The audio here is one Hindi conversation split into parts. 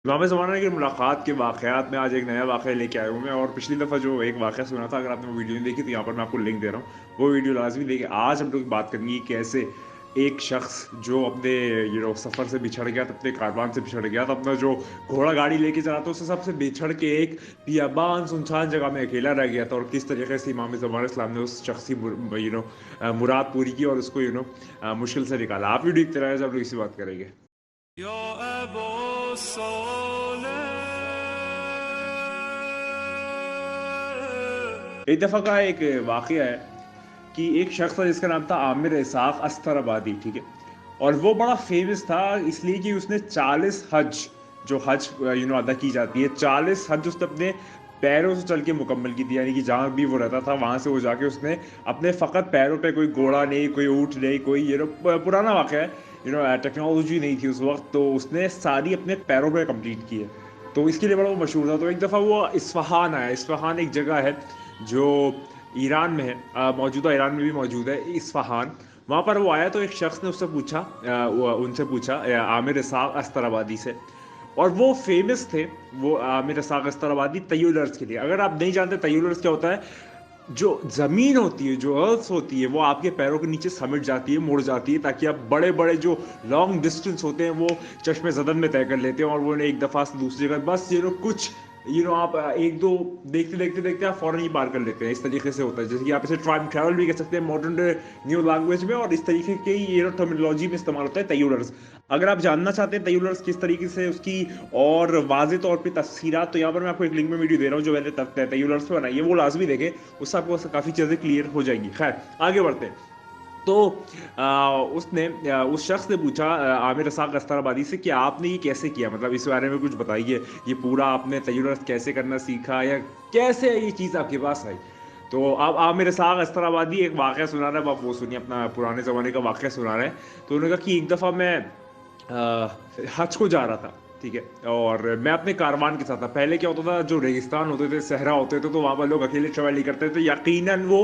इमाम ज़माना की मुलाकात के वाक़यात में आज एक नया वाक़या लेके आया हूँ मैं। और पिछली दफ़ा जो एक वाक़या सुना था, अगर आपने वो वीडियो नहीं देखी तो यहाँ पर मैं आपको लिंक दे रहा हूँ। वो वीडियो लाज़मी देखिए। आज हम लोग बात करेंगे कि कैसे एक शख़्स जो अपने सफ़र से बिछड़ गया था, अपने कारवान से बिछड़ गया था, अपना जो घोड़ा गाड़ी लेके चला था उससे सबसे बिछड़ के एक बियाबान सुनसान जगह में अकेला रह गया था, और किस तरीके से इमाम ज़माना इस्लाम ने उस शख़्स की मुराद पूरी की और उसको मुश्किल से निकाला। आप वीडियो देखते रहे, हम लोग इसी बात करेंगे। या अबा सालेह। एक दफ़ा का एक वाक़या है कि एक शख़्स था जिसका नाम था आमिर इसाक़ अस्तराबादी, ठीक है? और वो बड़ा फ़ेमस था इसलिए कि उसने 40 हज, जो हज अदा की जाती है, 40 हज उसने अपने पैरों से चल के मुकम्मल की थी। यानी कि जहाँ भी वो रहता था वहाँ से वो जाके उसने अपने फ़क़त पैरों पे, कोई घोड़ा नहीं, कोई ऊँट नहीं, कोई पुराना वाक़या है, टेक्नोलॉजी नहीं थी उस वक़्त, तो उसने सारी अपने पैरों पे कंप्लीट की है। तो इसके लिए बड़ा वो मशहूर था। तो एक दफ़ा वो इस्फ़हान आया। इस्फ़हान एक जगह है जो ईरान में है, मौजूदा ईरान में भी मौजूद है इस्फ़हान। वहाँ पर वो आया तो एक शख़्स ने उससे पूछा, उनसे पूछा, आमिर इसाक़ अस्तराबादी से। और वो फ़ेमस थे, वो आमिर इसाक़ अस्तराबादी तैय्युलर्स के लिए। अगर आप नहीं जानते तैय्युलर्स क्या होता है, जो ज़मीन होती है, जो अर्थ होती है, वो आपके पैरों के नीचे समिट जाती है, मुड़ जाती है, ताकि आप बड़े-बड़े जो लॉन्ग डिस्टेंस होते हैं, वो चश्मे-ज़दन में तय कर लेते हैं, और वो एक दफ़ा से दूसरी जगह बस कुछ आप 1-2 देखते-देखते आप फ़ौरन ही पार कर लेते हैं। इस तरीके से होता है। जैसे कि आप इसे टाइम ट्रैवल भी कह सकते हैं मॉडर्न डे न्यू लैंग्वेज में, और इस तरीके की टर्मिनोलॉजी में इस्तेमाल होता है तैय्युलर्स। अगर आप जानना चाहते हैं तैय्युलर्स किस तरीके से उसकी और वाज़ेह तौर पे तफ़सीलात, तो यहाँ पर मैं आपको एक लिंक में वीडियो दे रहा हूँ जो मैंने तैय्युलर्स पे बनाई है, वो लाज़मी देखें। उससे आपको काफ़ी चीज़ें क्लियर हो जाएँगी। ख़ैर, आगे बढ़ते हैं। तो उस शख़्स ने पूछा आमिर इसाक़ अस्तराबादी से कि आपने ये कैसे किया? मतलब इस बारे में कुछ बताइए। ये पूरा आपने तैय्युलर्स कैसे करना सीखा, या कैसे ये चीज़ आपके पास आई? तो अब आमिर इसाक़ अस्तराबादी एक वाक़या सुना रहा है, अब आप वो सुनिए, अपना पुराने ज़माने का वाक़या सुना रहे हैं। तो उन्होंने कहा कि एक दफ़ा मैं हज को जा रहा था, ठीक है? और मैं अपने कारवान के साथ था। पहले क्या होता था, जो रेगिस्तान होते थे, सहरा होते थे, तो वहाँ पर लोग अकेले ट्रैवल नहीं करते थे। यकीनन वो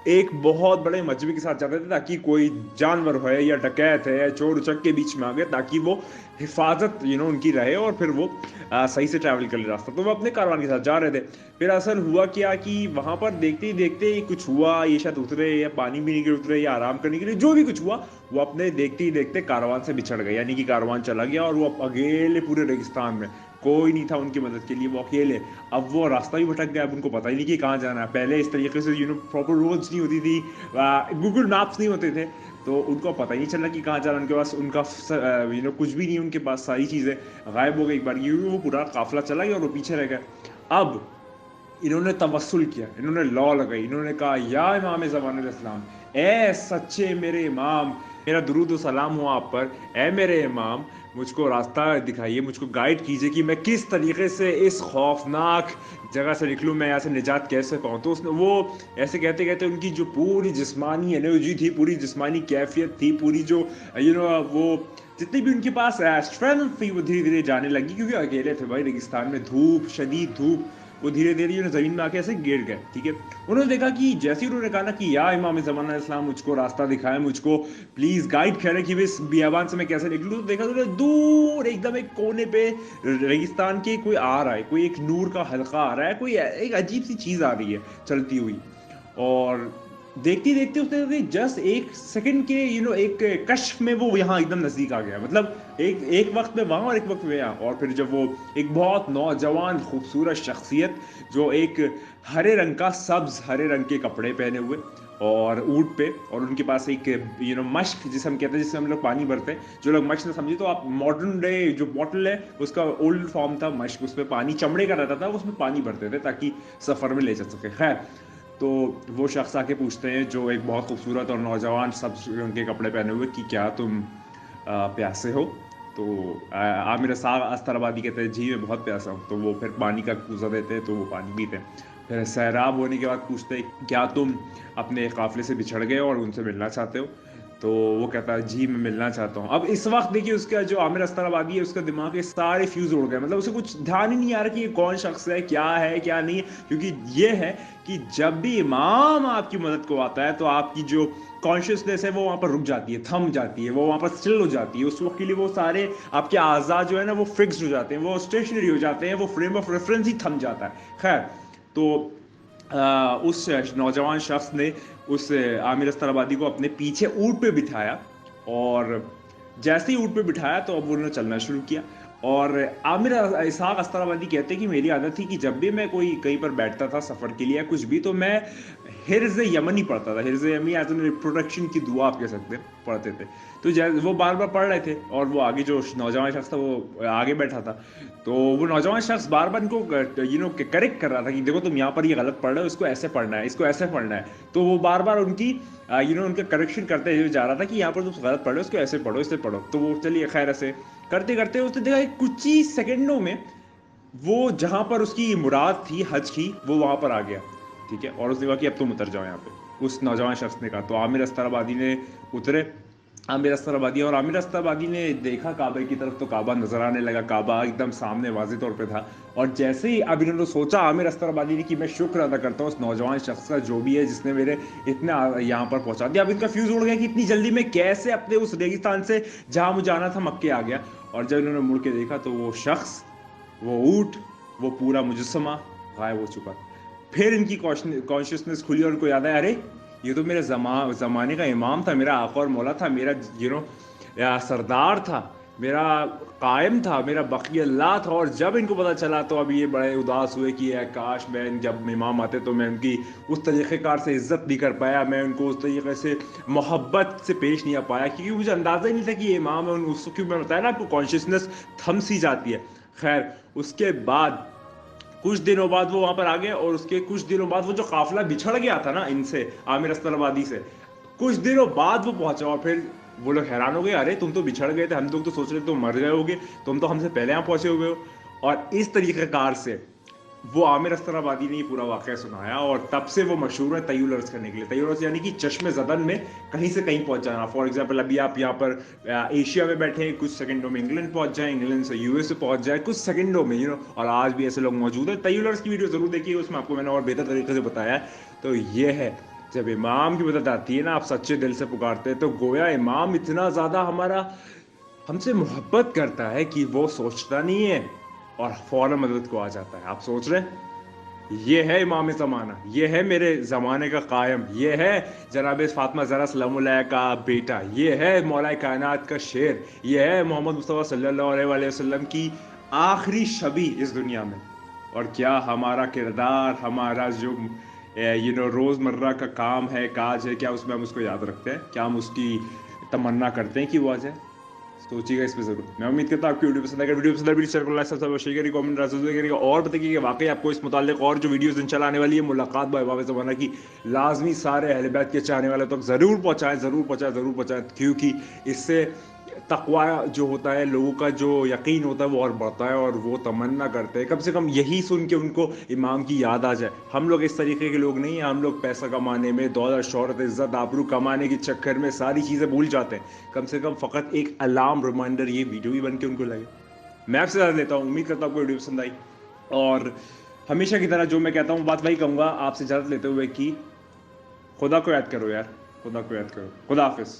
एक बहुत बड़े मजमे के साथ जाते थे, ताकि कोई जानवर है या डकैत है या चोर उचक के बीच में आ गए, ताकि वो हिफाजत उनकी रहे, और फिर वो सही से ट्रैवल कर ले रास्ता। तो वो अपने कारवान के साथ जा रहे थे। फिर असल हुआ क्या कि वहाँ पर देखते ही देखते कुछ हुआ, ये शायद उतरे या पानी पीने के लिए उतरे या आराम करने के लिए, जो भी कुछ हुआ, वो अपने देखते ही देखते कारवान से बिछड़ गए। यानी कि कारवान चला गया और वो अकेले पूरे रेगिस्तान में, कोई नहीं था उनकी मदद के लिए, वो अकेले। अब वो रास्ता भी भटक गया, अब उनको पता ही नहीं कि कहाँ जाना है। पहले इस तरीके से प्रॉपर रोड्स नहीं होती थी, गूगल मैप्स नहीं होते थे, तो उनको पता ही नहीं चला कि कहाँ जाना है। उनके पास कुछ भी नहीं, उनके पास सारी चीज़ें गायब हो गई। एक बार यूँ वो पूरा काफ़िला चला गया और वो पीछे रह गया। अब इन्होंने तवस्सुल किया, इन्होंने लौ लगाई, इन्होंने कहा, या इमाम ज़मान इस्लाम, ए सच्चे मेरे इमाम, मेरा दुरूद व सलाम हो आप पर। ए मेरे इमाम, मुझको रास्ता दिखाइए, मुझको गाइड कीजिए कि मैं किस तरीके से इस खौफनाक जगह से निकलूँ, मैं यहाँ से निजात कैसे पाऊँ? तो उसने वो ऐसे कहते-कहते उनकी जो पूरी जिस्मानी एनर्जी थी, पूरी जिस्मानी कैफ़ियत थी, पूरी जो वो जितनी भी उनके पास स्ट्रेंथ थी, वो धीरे-धीरे जाने लगी, क्योंकि अकेले थे भाई रेगिस्तान में, धूप, शदीद धूप। वो धीरे-धीरे ज़मीन में आके ऐसे गिर गए, ठीक है? उन्होंने देखा कि जैसे ही उन्होंने कहा ना कि या इमाम ज़माना इस्लाम, मुझको रास्ता दिखाएँ, मुझको प्लीज़ गाइड करें कि इस बियाबान से मैं कैसे निकलूँ? तो देखा उन्होंने दूर एकदम एक कोने पे रेगिस्तान के कोई आ रहा है, कोई एक नूर का हल्का आ रहा है, कोई एक अजीब-सी चीज़ आ रही है चलती हुई। और देखते-देखते उसने जस्ट 1 सेकंड के एक कश्फ में वो यहाँ एकदम नज़दीक आ गया। मतलब एक एक वक़्त में वहाँ और एक वक़्त में यहाँ। और फिर जब वो एक बहुत नौजवान खूबसूरत शख़्सियत, जो एक हरे रंग का, सब्ज़ हरे रंग के कपड़े पहने हुए और ऊँट पे, और उनके पास एक मश्क जिसे हम कहते हैं, जिससे हम लोग पानी भरते हैं। जो लोग मश्क से समझे, तो आप मॉडर्न डे जो बॉटल है उसका ओल्ड फॉर्म था मश्क, उसमें पानी चमड़े का रहता था, उसमें पानी भरते थे ताकि सफ़र में ले जा सकें। ख़ैर, तो वो शख़्स आके पूछते हैं, जो एक बहुत खूबसूरत और नौजवान सब्ज़ रंग के कपड़े पहने हुए, कि क्या तुम प्यासे हो? तो आमिर अस्तराबादी कहते हैं, जी मैं बहुत प्यासा हूँ। तो वो फिर पानी का कूज़ा देते हैं, तो वो पानी पीते हैं। फिर सैराब होने के बाद पूछते हैं, क्या तुम अपने काफ़िले से बिछड़ गए और उनसे मिलना चाहते हो? तो वो कहता है जी मैं मिलना चाहता हूँ। अब इस वक्त देखिए उसका जो आमिर अस्ताराबादी है उसका दिमाग के सारे फ्यूज उड़ गए, मतलब उसे कुछ ध्यान ही नहीं आ रहा कि ये कौन शख्स है क्या नहीं है, क्योंकि ये है कि जब भी इमाम आपकी मदद को आता है तो आपकी जो कॉन्शियसनेस है वो वहाँ पर रुक जाती है, थम जाती है, वो वहाँ पर स्टिल हो जाती है। उस वक्त के लिए वो सारे आपके आज़ाद जो है ना वो फिक्स्ड हो जाते हैं, वो स्टेशनरी हो जाते हैं, वो फ्रेम ऑफ रेफरेंस ही थम जाता है। खैर, तो उस नौजवान शख्स ने उस आमिर अस्ताराबादी को अपने पीछे ऊँट पे बिठाया, और जैसे ही ऊँट पे बिठाया तो अब उन्होंने चलना शुरू किया। और आमिर इसहाक अस्ताराबादी कहते हैं कि मेरी आदत थी कि जब भी मैं कोई कहीं पर बैठता था सफ़र के लिए या कुछ भी, तो मैं हिर्ज़ यमनी पढ़ता था। हिर्ज़ यमनी एज एन प्रोटेक्शन की दुआ आप कह सकते हैं, पढ़ते थे। तो जैसे वो बार बार पढ़ रहे थे और वो आगे जो नौजवान शख्स था वो आगे बैठा था, तो वो नौजवान शख्स बार बार इनको करेक्ट कर रहा था कि देखो तुम यहाँ पर ये गलत पढ़ रहे हो, इसको ऐसे पढ़ना है, इसको ऐसे पढ़ना है। तो वो बार बार उनकी उनका करेक्शन करते हुए जा रहा था कि यहाँ पर तुम गलत पढ़ रहे हो, इसको ऐसे पढ़ो, इससे पढ़ो। तो वो चलिए खैर ऐसे करते करते उसने देखा कि कुछ ही सेकंडों में वो जहां पर उसकी मुराद थी हज की, वो वहां पर आ गया। ठीक है, और उसने कहा कि अब तुम उतर जाओ यहाँ पे, उस नौजवान शख्स ने कहा। तो आमिर अस्ताराबादी ने उतरे, आमिर अस्ताराबादी ने देखा काबे की तरफ, तो काबा नजर आने लगा, काबा एकदम सामने वाज़ेह तौर पे था। और जैसे ही अब इन्होंने सोचा आमिर अस्ताराबादी ने कि मैं शुक्र अदा करता हूँ उस नौजवान शख्स का जो भी है जिसने मेरे इतने यहाँ पर पहुंचा दिया। अब इनका फ्यूज उड़ गया कि इतनी जल्दी में कैसे अपने उस रेगिस्तान से जहां मुझे जाना था मक्के आ गया। और जब इन्होंने मुड़ के देखा तो वो शख्स, वो ऊँट, वो पूरा मुजस्समा गायब हो चुका। फिर इनकी कॉन्शियसनेस खुली और उनको याद आया, अरे ये तो मेरे ज़माने का इमाम था, मेरा आका और मौला था, मेरा सरदार था, मेरा कायम था, मेरा बकी अल्लाह था। और जब इनको पता चला तो अब ये बड़े उदास हुए कि काश मैं जब इमाम आते तो मैं उनकी उस तरीक़ेकार से इज़्ज़त नहीं कर पाया, मैं उनको उस तरीके से मोहब्बत से पेश नहीं आ पाया, क्योंकि मुझे अंदाज़ा ही नहीं था कि ये इमाम है। उसको क्यों मैं बताया ना आपको, कॉन्शियसनेस थम सी जाती है। खैर, उसके बाद कुछ दिनों बाद वो वहां पर आ गए, और उसके कुछ दिनों बाद वो जो काफिला बिछड़ गया था ना इनसे, आमिर अस्ताराबादी से, कुछ दिनों बाद वो पहुंचा। और फिर वो लोग हैरान हो गए, अरे तुम तो बिछड़ गए थे, हम लोग तो सोच रहे थे तुम मर गए होगे, तुम तो हमसे पहले यहाँ पहुंचे हुए हो। और इस तरीक़ेकार से वो आमिर अस्ताराबादी ने पूरा वाक़या सुनाया, और तब से वो मशहूर है तय्युल अर्ज़ करने के लिए। तय्युल अर्ज़ यानी कि चश्मे ज़दन में कहीं से कहीं पहुंच जाना। फॉर एग्जांपल अभी आप यहाँ पर एशिया में बैठे हैं, कुछ सेकंडों में इंग्लैंड पहुंच जाए, इंग्लैंड से यूएस पहुंच जाए कुछ सेकंडों में, और आज भी ऐसे लोग मौजूद हैं। तय्युल अर्ज़ की वीडियो ज़रूर देखिए, उसमें आपको मैंने और बेहतर तरीके से बताया है। तो ये है, जब इमाम की मदद आती है ना, आप सच्चे दिल से पुकारते हैं, तो गोया इमाम इतना ज़्यादा हमसे मोहब्बत करता है कि वो सोचता नहीं है और फौरन मदद को आ जाता है। आप सोच रहे हैं, ये है इमाम ज़माना, ये है मेरे ज़माने का कायम, ये है जनाब फातिमा ज़हरा सलाम का बेटा, ये है मौला कायनात का शेर, ये है मोहम्मद मुस्तफ़ा सल्लल्लाहु अलैहि वसल्लम की आखिरी शबी इस दुनिया में। और क्या हमारा किरदार, हमारा जो रोज़मर्रा का काम है, काज है, क्या उसमें हम उसको याद रखते हैं? क्या हम उसकी तमन्ना करते हैं कि वो आ जाए? सोचिएगा इस पे जरूर। मैं उम्मीद करता हूँ आपकी वीडियो पसंद आएगा। वीडियो पसंद आए शेयर को, लाइक सब्सक्राइब शेयर करिए, कमेंट करिएगा, और बताइए कि वाकई आपको इस मुताल्लिक और जो वीडियोस इंशाल्लाह आने वाली है मुलाकात बाय इमाम ज़माना की, लाजमी सारे अहले बैत के चाहने वाले तक ज़रूर पहुँचाएँ, क्योंकि इससे तकवा जो होता है, लोगों का जो यकीन होता है वो और बढ़ता है, और वो तमन्ना करते हैं कम से कम यही सुन के उनको इमाम की याद आ जाए। हम लोग इस तरीके के लोग नहीं हैं, हम लोग पैसा कमाने में, दौलत शोहरत इज़्ज़त आबरू कमाने के चक्कर में सारी चीज़ें भूल जाते हैं। कम से कम फ़कत एक अलार्म रिमाइंडर ये वीडियो भी बन के उनको लगे। मैं आपसे ज़्यादा लेता हूँ, उम्मीद करता हूँ आपको वीडियो पसंद आई, और हमेशा की तरह जो मैं कहता हूँ बात वही कहूँगा आपसे इजाज़त लेते हुए कि खुदा को याद करो यार, खुदा को याद करो। खुदा हाफिज़।